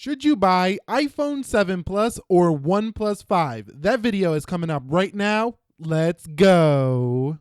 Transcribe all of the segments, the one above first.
Should you buy iPhone 7 Plus or OnePlus 5? That video is coming up right now. Let's go.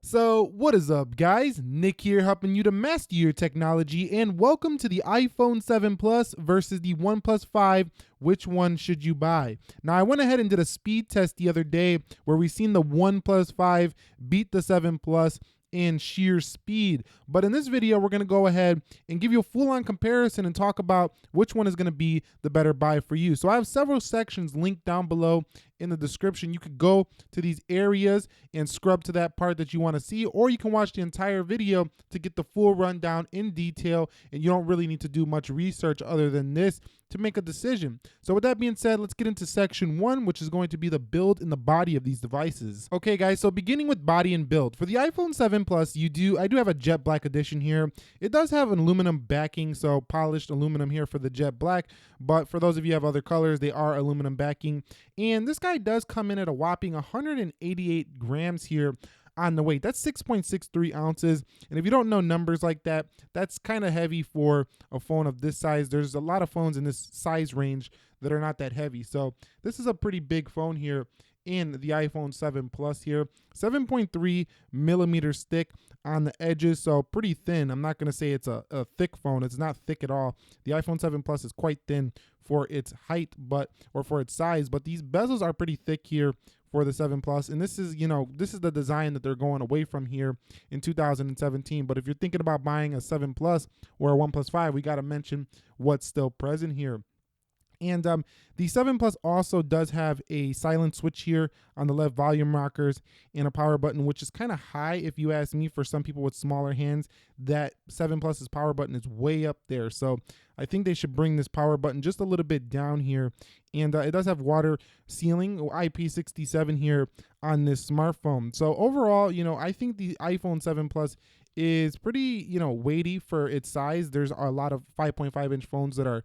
So, what is up, guys? Nick here, helping you to master your technology, and welcome to the iPhone 7 Plus versus the OnePlus 5. Which one should you buy? Now, I went ahead and did a speed test the other day where we seen the OnePlus 5 beat the 7 Plus in sheer speed. But in this video, we're going to go ahead and give you a full-on comparison and talk about which one is going to be the better buy for you. So I have several sections linked down below in the description. You could go to these areas and scrub to that part that you want to see, or you can watch the entire video to get the full rundown in detail, and you don't really need to do much research other than this to make a decision. So with that being said, let's get into section 1, which is going to be the build and the body of these devices. Okay guys, so beginning with body and build. For the iPhone 7 Plus, I do have a jet black edition here. It does have an aluminum backing, so polished aluminum here for the jet black, but for those of you who have other colors, they are aluminum backing. And this guy does come in at a whopping 188 grams here on the weight. That's 6.63 ounces. And if you don't know numbers like that, that's kind of heavy for a phone of this size. There's a lot of phones in this size range that are not that heavy. So this is a pretty big phone here in the iPhone 7 Plus here. 7.3 millimeters thick on the edges, so pretty thin. I'm not going to say it's a thick phone. It's not thick at all. The iPhone 7 Plus is quite thin for its height, or for its size, but these bezels are pretty thick here for the 7 Plus, and this is the design that they're going away from here in 2017. But if you're thinking about buying a 7 Plus or a OnePlus 5, we got to mention what's still present here. And the 7 Plus also does have a silent switch here on the left, volume rockers, and a power button, which is kind of high if you ask me. For some people with smaller hands, that 7 Plus's power button is way up there. So I think they should bring this power button just a little bit down here. And it does have water sealing, IP67 here on this smartphone. So overall, I think the iPhone 7 Plus is pretty, weighty for its size. There's a lot of 5.5 inch phones that are,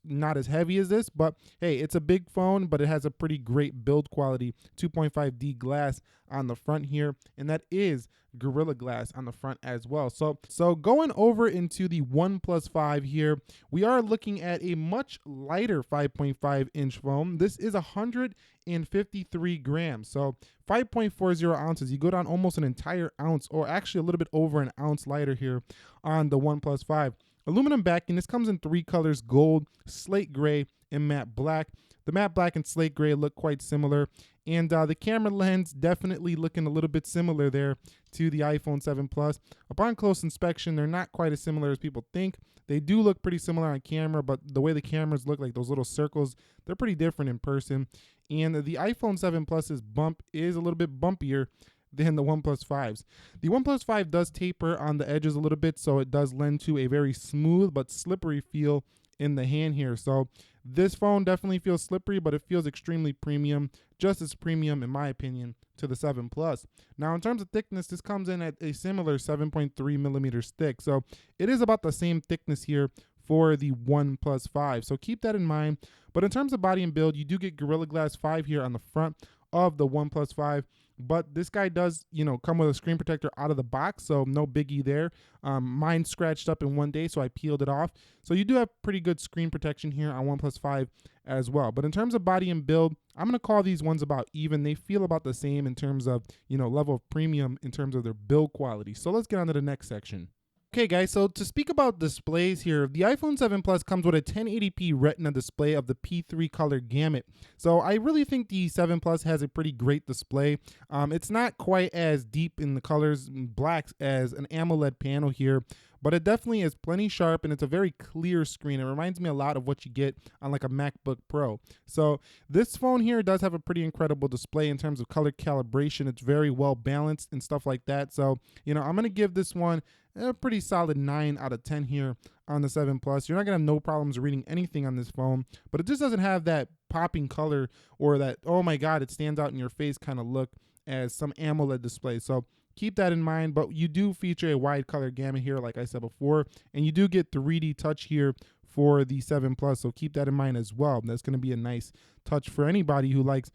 not as heavy as this, but hey, it's a big phone, but it has a pretty great build quality. 2.5D glass on the front here, and that is Gorilla Glass on the front as well. So going over into the OnePlus 5 here, we are looking at a much lighter 5.5 inch phone. This is 153 grams, so 5.40 ounces. You go down almost an entire ounce, or actually a little bit over an ounce lighter here on the OnePlus 5. Aluminum backing. This comes in 3 colors: gold, slate gray, and matte black. The matte black and slate gray look quite similar, and the camera lens definitely looking a little bit similar there to the iPhone 7 Plus. Upon close inspection, they're not quite as similar as people think. They do look pretty similar on camera, but the way the cameras look, like those little circles, they're pretty different in person. And the iPhone 7 Plus's bump is a little bit bumpier than the OnePlus 5's. The OnePlus 5 does taper on the edges a little bit, so it does lend to a very smooth but slippery feel in the hand here. So this phone definitely feels slippery, but it feels extremely premium, just as premium in my opinion to the 7 Plus. Now in terms of thickness, this comes in at a similar 7.3 millimeters thick, so it is about the same thickness here for the OnePlus 5, so keep that in mind. But in terms of body and build, you do get Gorilla Glass 5 here on the front of the OnePlus 5, but this guy does, come with a screen protector out of the box, so no biggie there. Mine scratched up in one day, so I peeled it off. So you do have pretty good screen protection here on OnePlus 5 as well. But in terms of body and build, I'm going to call these ones about even. They feel about the same in terms of, level of premium in terms of their build quality. So let's get on to the next section. Okay guys, so to speak about displays here, the iPhone 7 Plus comes with a 1080p Retina display of the P3 color gamut. So I really think the 7 Plus has a pretty great display. It's not quite as deep in the colors blacks as an AMOLED panel here, but it definitely is plenty sharp, and it's a very clear screen. It reminds me a lot of what you get on like a MacBook Pro. So this phone here does have a pretty incredible display in terms of color calibration. It's very well balanced and stuff like that. So, I'm going to give this one a pretty solid 9 out of 10 here on the 7 Plus. You're not going to have no problems reading anything on this phone, but it just doesn't have that popping color or that, oh my God, it stands out in your face kind of look as some AMOLED display. So keep that in mind, but you do feature a wide color gamut here, like I said before, and you do get 3D touch here for the 7 Plus, so keep that in mind as well. That's going to be a nice touch for anybody who likes,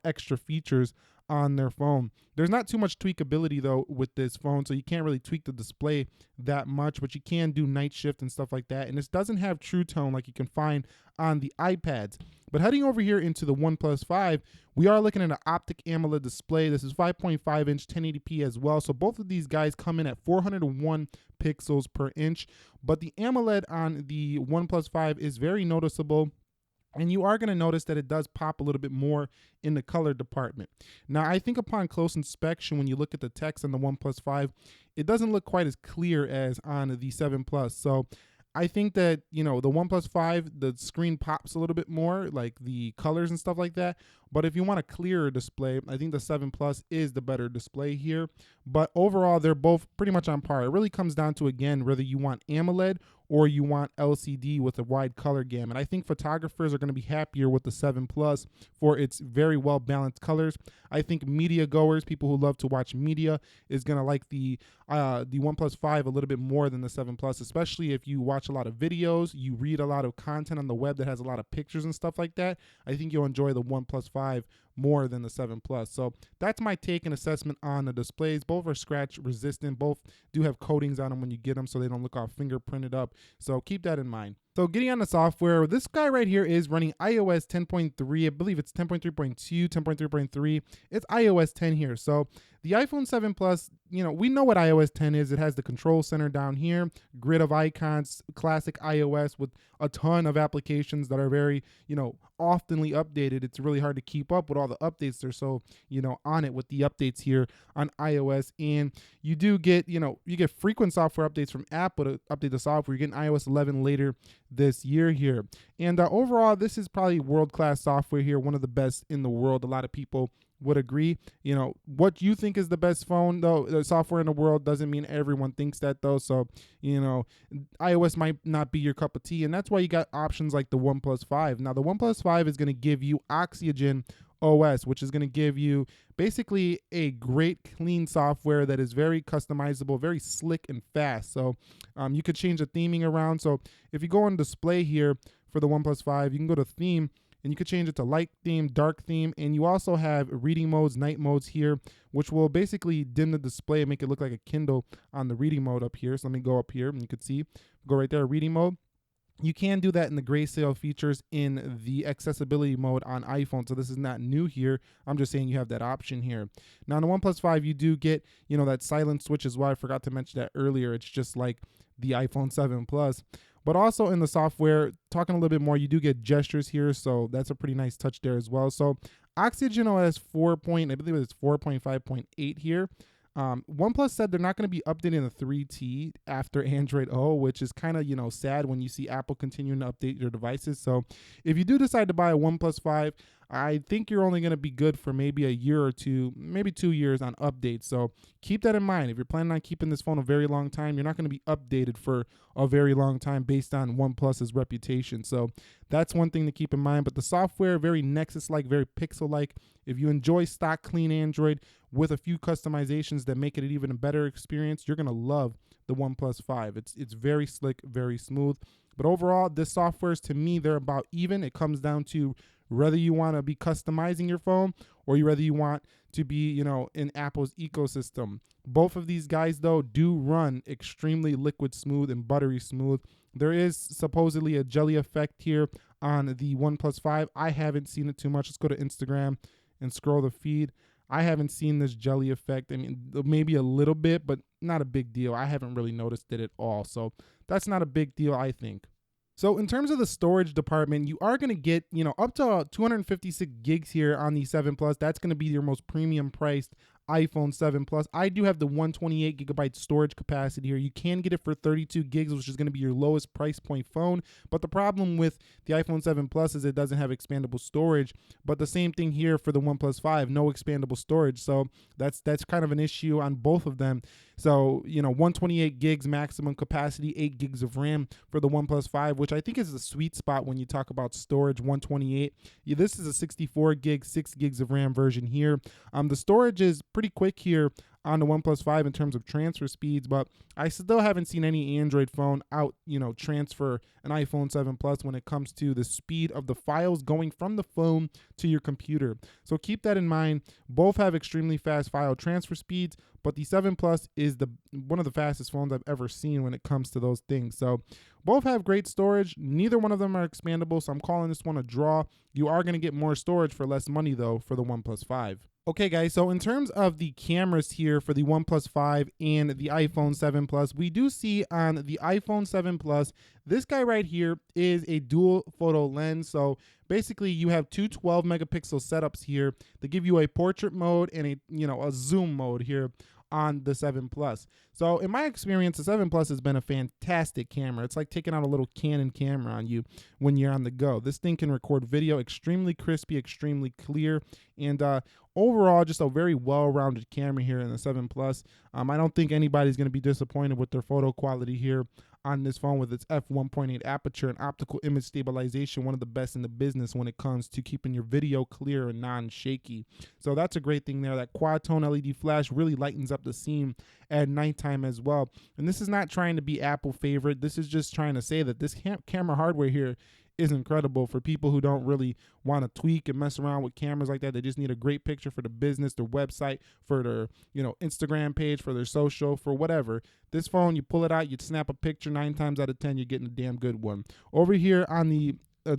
extra features on their phone. There's not too much tweakability though with this phone, so you can't really tweak the display that much, but you can do night shift and stuff like that. And this doesn't have True Tone like you can find on the iPads. But heading over here into the OnePlus 5, we are looking at an optic AMOLED display. This is 5.5 inch 1080p as well. So both of these guys come in at 401 pixels per inch, but the AMOLED on the OnePlus 5 is very noticeable. And you are going to notice that it does pop a little bit more in the color department. Now, I think upon close inspection, when you look at the text on the OnePlus 5, it doesn't look quite as clear as on the 7 Plus. So I think that, the OnePlus 5, the screen pops a little bit more, like the colors and stuff like that. But if you want a clearer display, I think the 7 Plus is the better display here. But overall, they're both pretty much on par. It really comes down to, again, whether you want AMOLED or you want LCD with a wide color gamut. I think photographers are going to be happier with the 7 Plus for its very well balanced colors. I think media goers, people who love to watch media, is going to like the OnePlus 5 a little bit more than the 7 Plus, especially if you watch a lot of videos, you read a lot of content on the web that has a lot of pictures and stuff like that. I think you'll enjoy the OnePlus 5 more than the 7 Plus. So that's my take and assessment on the displays. Both are scratch resistant. Both do have coatings on them when you get them so they don't look all fingerprinted up. So keep that in mind. So getting on the software, this guy right here is running iOS 10.3. I believe it's 10.3.2, 10.3.3. It's iOS 10 here. So the iPhone 7 Plus, we know what iOS 10 is. It has the control center down here, grid of icons, classic iOS with a ton of applications that are very, oftenly updated. It's really hard to keep up with all the updates. They're so, on it with the updates here on iOS. And you do get, you get frequent software updates from Apple to update the software. You're getting iOS 11 later this year here. And overall, this is probably world-class software here, one of the best in the world. A lot of people would agree. What you think is the best phone, though, the software in the world doesn't mean everyone thinks that, though. So, iOS might not be your cup of tea. And that's why you got options like the OnePlus 5. Now, the OnePlus 5 is going to give you Oxygen OS, which is going to give you basically a great clean software that is very customizable, very slick and fast. So you could change the theming around. So if you go on display here for the OnePlus 5, you can go to theme and you could change it to light theme, dark theme, and you also have reading modes, night modes here, which will basically dim the display and make it look like a Kindle on the reading mode up here. So let me go up here and you could see, go right there, reading mode. You can do that in the grayscale features in the accessibility mode on iPhone. So this is not new here. I'm just saying you have that option here. Now on the OnePlus 5, you do get, that silent switch as well. I forgot to mention that earlier. It's just like the iPhone 7 Plus. But also in the software, talking a little bit more, you do get gestures here. So that's a pretty nice touch there as well. So Oxygen OS 4. I believe it's 4.5.8 here. OnePlus said they're not going to be updating the 3T after Android O, which is kind of, sad when you see Apple continuing to update your devices. So if you do decide to buy a OnePlus 5, I think you're only going to be good for maybe a year or two, maybe 2 years on updates. So keep that in mind. If you're planning on keeping this phone a very long time, you're not going to be updated for a very long time based on OnePlus's reputation. So that's one thing to keep in mind. But the software, very Nexus-like, very Pixel-like. If you enjoy stock clean Android with a few customizations that make it an even better experience, you're going to love the OnePlus 5. It's very slick, very smooth. But overall, this software is, to me, they're about even. It comes down to whether you want to be customizing your phone or whether you want to be, in Apple's ecosystem. Both of these guys, though, do run extremely liquid smooth and buttery smooth. There is supposedly a jelly effect here on the OnePlus 5. I haven't seen it too much. Let's go to Instagram and scroll the feed. I haven't seen this jelly effect. I mean, maybe a little bit, but not a big deal. I haven't really noticed it at all. So that's not a big deal, I think. So in terms of the storage department, you are going to get, up to 256 gigs here on the 7 Plus. That's going to be your most premium priced iPhone 7 Plus. I do have the 128 gigabyte storage capacity here. You can get it for 32 gigs, which is going to be your lowest price point phone. But the problem with the iPhone 7 Plus is it doesn't have expandable storage. But the same thing here for the OnePlus 5, no expandable storage. So that's kind of an issue on both of them. So, 128 gigs maximum capacity, 8 gigs of RAM for the OnePlus 5, which I think is the sweet spot when you talk about storage, 128. Yeah, this is a 64 gig, 6 gigs of RAM version here. The storage is pretty quick here on the OnePlus 5 in terms of transfer speeds, but I still haven't seen any Android phone out, transfer an iPhone 7 Plus when it comes to the speed of the files going from the phone to your computer. So keep that in mind. Both have extremely fast file transfer speeds, but the 7 Plus is one of the fastest phones I've ever seen when it comes to those things. So both have great storage. Neither one of them are expandable, so I'm calling this one a draw. You are going to get more storage for less money, though, for the OnePlus 5. Okay, guys, so in terms of the cameras here for the OnePlus 5 and the iPhone 7 Plus, we do see on the iPhone 7 Plus, this guy right here is a dual photo lens. So basically you have two 12 megapixel setups here that give you a portrait mode and a zoom mode here on the 7 Plus. So in my experience, the 7 Plus has been a fantastic camera. It's like taking out a little Canon camera on you when you're on the go. This thing can record video extremely crispy, extremely clear, and overall just a very well-rounded camera here in the 7 Plus. I don't think anybody's going to be disappointed with their photo quality here on this phone with its f1.8 aperture and optical image stabilization, one of the best in the business when it comes to keeping your video clear and non-shaky. So that's a great thing there. That quad tone LED flash really lightens up the scene at nighttime as well. And this is not trying to be Apple favorite. This is just trying to say that this camera hardware here is incredible for people who don't really want to tweak and mess around with cameras like that. They just need a great picture for the business, their website, for their Instagram page, for their social, for whatever. This phone, you pull it out, you snap a picture, 9 times out of 10 you're getting a damn good one. Over here on the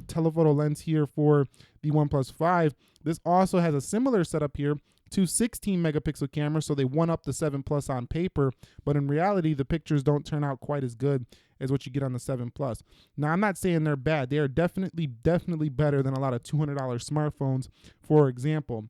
telephoto lens here for the OnePlus 5, this also has a similar setup here. Two 16 megapixel cameras, so they one up the 7 Plus on paper, but in reality the pictures don't turn out quite as good as what you get on the 7 Plus. Now I'm not saying they're bad. They are definitely better than a lot of $200 smartphones. For example,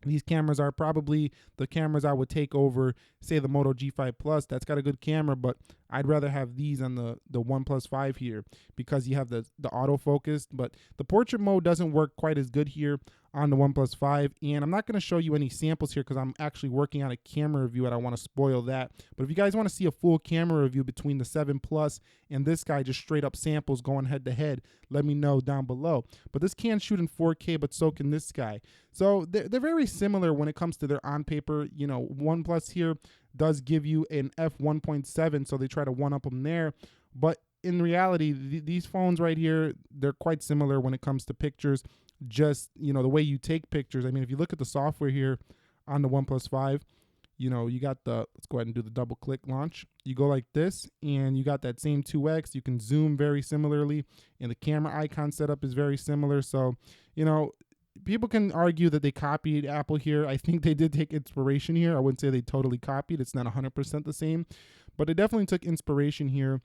these cameras are probably the cameras I would take over, say, the Moto G5 Plus. That's got a good camera, but I'd rather have these on the OnePlus 5 here because you have the autofocus, but the portrait mode doesn't work quite as good here on the OnePlus 5, and I'm not going to show you any samples here because I'm actually working on a camera review and I want to spoil that. But if you guys want to see a full camera review between the 7 Plus and this guy, just straight up samples going head to head, let me know down below. But this can shoot in 4K, but so can this guy. So they're very similar when it comes to their on-paper. OnePlus here does give you an f1.7, so they try to one-up them there. But in reality, these phones right here, they're quite similar when it comes to pictures. Just, the way you take pictures. I mean, if you look at the software here on the OnePlus 5, you got let's go ahead and do the double click launch. You go like this and you got that same 2x. You can zoom very similarly, and the camera icon setup is very similar. So, people can argue that they copied Apple here. I think they did take inspiration here. I wouldn't say they totally copied. It's not 100% the same, but they definitely took inspiration here.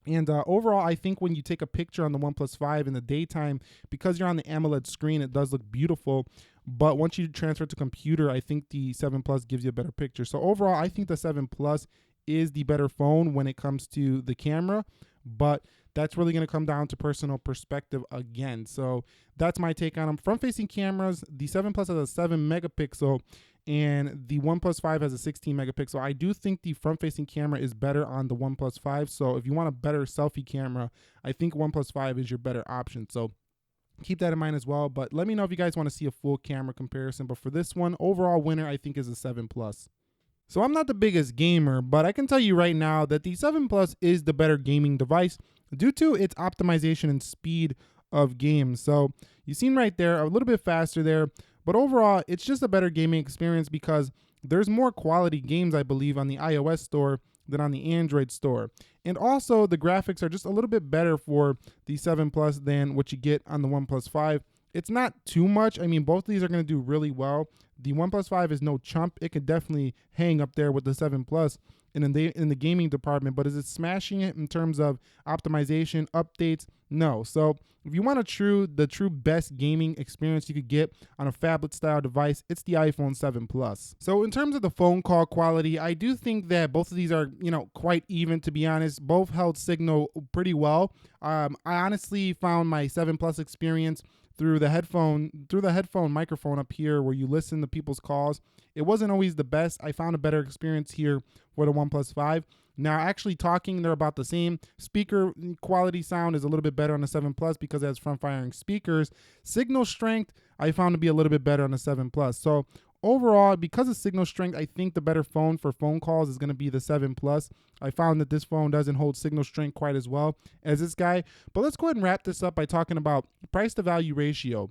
And overall, I think when you take a picture on the OnePlus 5 in the daytime, because you're on the AMOLED screen, it does look beautiful. But once you transfer to computer, I think the 7 Plus gives you a better picture. So overall, I think the 7 Plus is the better phone when it comes to the camera. But that's really going to come down to personal perspective again. So that's my take on them. Front-facing cameras, the 7 Plus has a 7 megapixel and the OnePlus 5 has a 16 megapixel. I do think the front-facing camera is better on the OnePlus 5. So if you want a better selfie camera, I think OnePlus 5 is your better option. So keep that in mind as well. But let me know if you guys want to see a full camera comparison. But for this one, overall winner, I think, is the 7 Plus. So I'm not the biggest gamer, but I can tell you right now that the 7 Plus is the better gaming device due to its optimization and speed of games. So you've seen right there, a little bit faster there, but overall, it's just a better gaming experience because there's more quality games, I believe, on the iOS store than on the Android store. And also, the graphics are just a little bit better for the 7 Plus than what you get on the OnePlus 5. It's not too much. I mean, both of these are going to do really well. The OnePlus 5 is no chump. It could definitely hang up there with the 7 Plus in the gaming department, but is it smashing it in terms of optimization, updates? No. So if you want the true best gaming experience you could get on a phablet style device, it's the iPhone 7 Plus. So in terms of the phone call quality, I do think that both of these are, quite even, to be honest. Both held signal pretty well. I honestly found my 7 Plus experience through the headphone microphone up here where you listen to people's calls. It wasn't always the best. I found a better experience here for the OnePlus 5. Now, actually talking, they're about the same. Speaker quality sound is a little bit better on the 7 Plus because it has front-firing speakers. Signal strength, I found to be a little bit better on the 7 Plus. So overall, because of signal strength, I think the better phone for phone calls is going to be the 7 Plus. I found that this phone doesn't hold signal strength quite as well as this guy. But let's go ahead and wrap this up by talking about price to value ratio.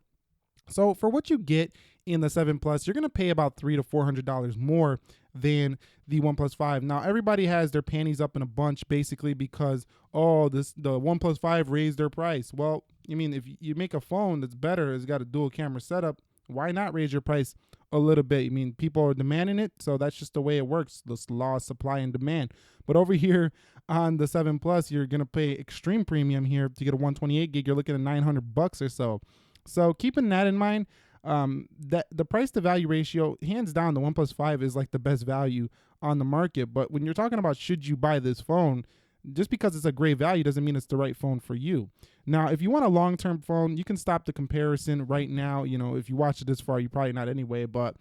So for what you get in the 7 Plus, you're going to pay about $300 to $400 more than the OnePlus 5. Now, everybody has their panties up in a bunch basically because, the OnePlus 5 raised their price. Well, I mean, if you make a phone that's better, it's got a dual camera setup, why not raise your price a little bit? I mean, people are demanding it, so that's just the way it works. This law of supply and demand. But over here on the 7 Plus, you're going to pay extreme premium here to get a 128 gig. You're looking at $900 or so. So keeping that in mind, that the price to value ratio, hands down, the OnePlus 5 is like the best value on the market. But when you're talking about should you buy this phone, just because it's a great value doesn't mean it's the right phone for you. Now, if you want a long-term phone, you can stop the comparison right now. You know, if you watch it this far, you're probably not anyway, but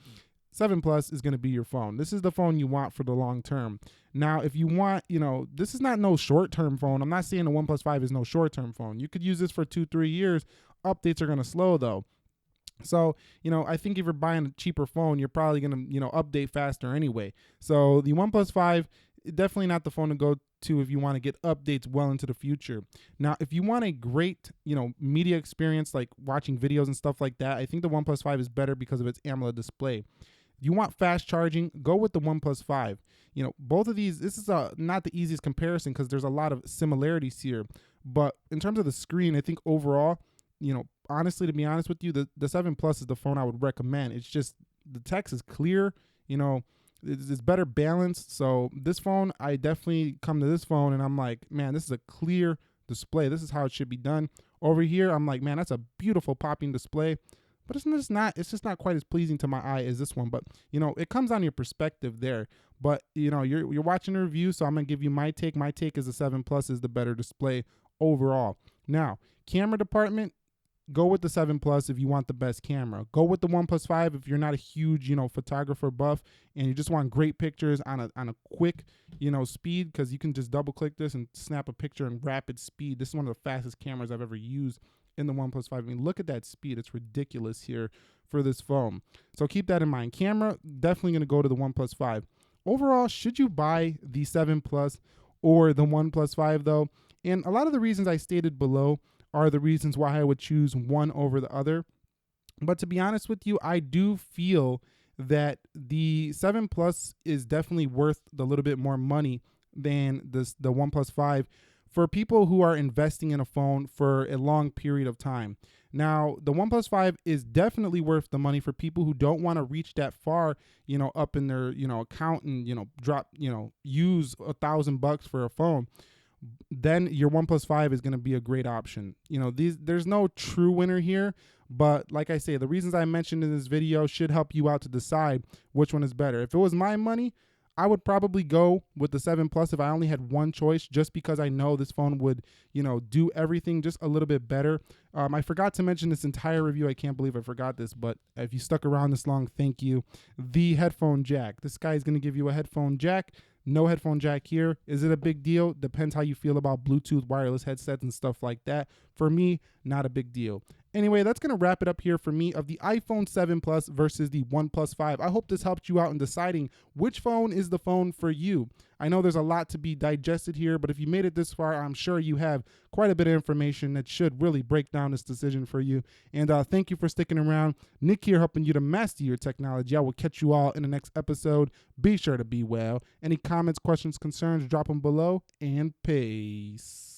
7 Plus is going to be your phone. This is the phone you want for the long term. Now, if you want, this is not no short-term phone. I'm not saying the OnePlus 5 is no short-term phone. You could use this for 2-3 years. Updates are going to slow though. So, I think if you're buying a cheaper phone, you're probably going to, update faster anyway. So the OnePlus 5, definitely not the phone to go to if you want to get updates well into the future. Now, if you want a great, media experience, like watching videos and stuff like that, I think the OnePlus 5 is better because of its AMOLED display. You want fast charging, go with the OnePlus 5. Both of these, this is not the easiest comparison because there's a lot of similarities here. But in terms of the screen, I think overall, honestly, to be honest with you, the 7 Plus is the phone I would recommend. It's just the text is clear, it's better balanced. So this phone, I definitely come to this phone and I'm like, man, this is a clear display. This is how it should be done. Over here, I'm like, man, that's a beautiful popping display. But it's just not quite as pleasing to my eye as this one. But, it comes on your perspective there. But, you're watching a review, so I'm going to give you my take. My take is the 7 Plus is the better display overall. Now, camera department, go with the 7 Plus if you want the best camera. Go with the OnePlus 5 if you're not a huge, photographer buff and you just want great pictures on a quick, speed, because you can just double click this and snap a picture in rapid speed. This is one of the fastest cameras I've ever used in the OnePlus 5. I mean, look at that speed. It's ridiculous here for this phone. So keep that in mind. Camera, definitely going to go to the OnePlus 5. Overall, should you buy the 7 Plus or the OnePlus 5 though? And a lot of the reasons I stated below are the reasons why I would choose one over the other. But to be honest with you, I do feel that the 7 Plus is definitely worth the little bit more money than the OnePlus 5 for people who are investing in a phone for a long period of time. Now, the OnePlus 5 is definitely worth the money for people who don't want to reach that far, up in their, account and, use $1,000 for a phone. Then your OnePlus 5 is going to be a great option. There's no true winner here, but like I say, the reasons I mentioned in this video should help you out to decide which one is better. If it was my money, I would probably go with the 7 Plus if I only had one choice, just because I know this phone would, do everything just a little bit better. I forgot to mention this entire review. I can't believe I forgot this, but if you stuck around this long, thank you. The headphone jack. This guy is going to give you a headphone jack. No headphone jack here. Is it a big deal? Depends how you feel about Bluetooth wireless headsets and stuff like that. For me, not a big deal. Anyway, that's going to wrap it up here for me of the iPhone 7 Plus versus the OnePlus 5. I hope this helped you out in deciding which phone is the phone for you. I know there's a lot to be digested here, but if you made it this far, I'm sure you have quite a bit of information that should really break down this decision for you. And thank you for sticking around. Nick here helping you to master your technology. I will catch you all in the next episode. Be sure to be well. Any comments, questions, concerns, drop them below, and peace.